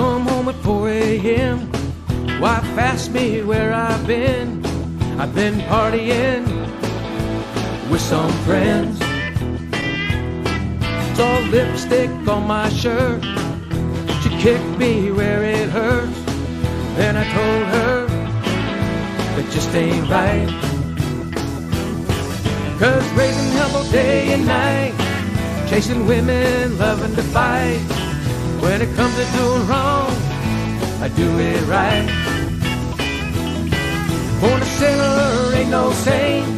come home at 4 a.m. Wife asked me where I've been. I've been partying with some friends. Saw lipstick on my shirt. She kicked me where it hurts. Then I told her it just ain't right. 'Cause raising hell all day and night, chasing women, loving to fight. When it comes to doing wrong, I do it right. Born a sinner, ain't no saint.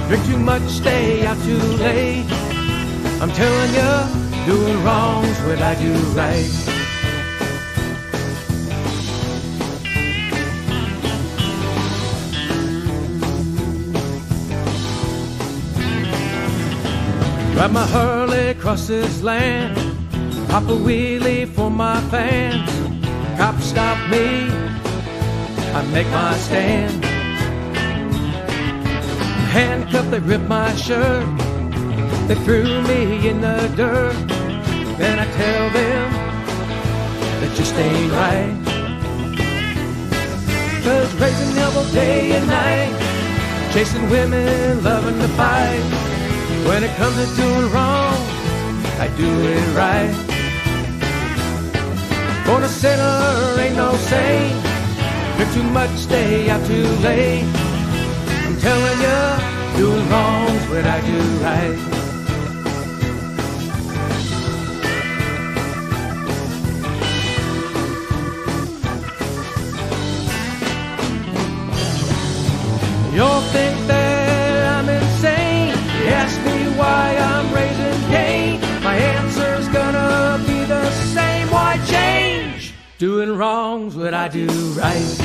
Drink too much, stay out too late. I'm telling you, doing wrong's what I do right. Ride my Harley across this land, pop a wheelie for my fans. Cops stop me, I make my stand. Handcuffed, they ripped my shirt. They threw me in the dirt. Then I tell them that just ain't right. 'Cause raising hell all day and night, chasing women, loving to fight. When it comes to doing wrong, I do it right. Born a sinner, ain't no saint. Drink too much, stay out too late. I'm telling you, doing wrong's what I do right. You'll think that I'm insane. You ask me why I'm raising Cain. My answer's gonna be the same. Why change? Doing wrong's what I do right.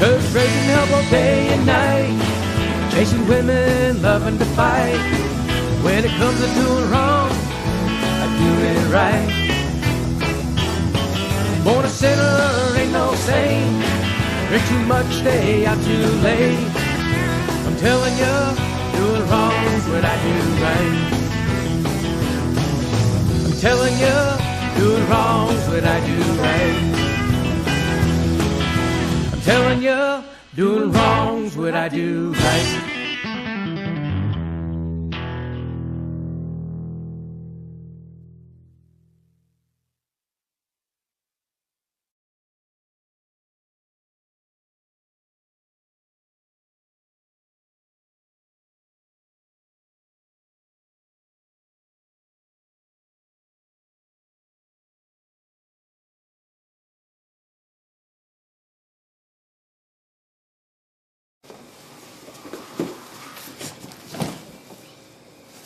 Cause raising hell all day and night, chasing women, loving to fight. When it comes to doing wrong, I do it right. Born a sinner, ain't no saint. Drink too much, stay out too late. I'm telling you, doing wrong's what I do right. I'm telling you, doing wrong's what I do right. Telling you, doing wrong's what I do right.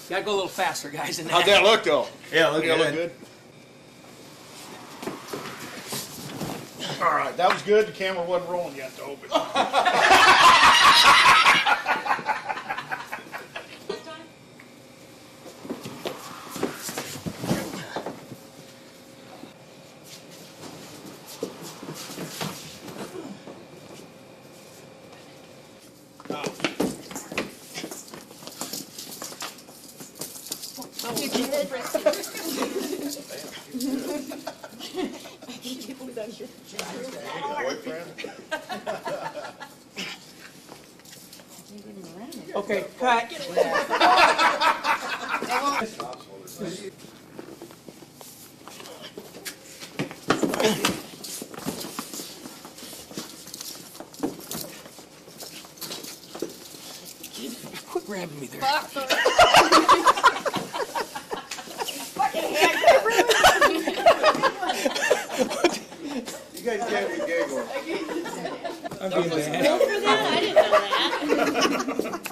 Gotta go a little faster, guys. How'd that look, though? Yeah, look Look good. All right, that was good. The camera wasn't rolling yet, though. But... Okay, cut. Quit grabbing me there. You guys can't be giggling. I'm being bad. Bill for that? I didn't know that.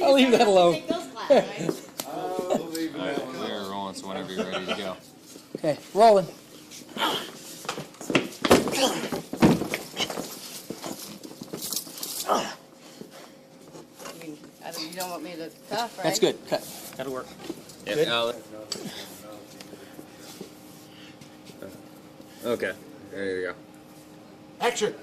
I'll leave that alone. Take those classes. I'll leave it alone. We're rolling, so whenever you're ready to go. Okay, rolling. it's tough, right? That's good. Cut. That'll work. Yeah, Good. okay, there you go. Action.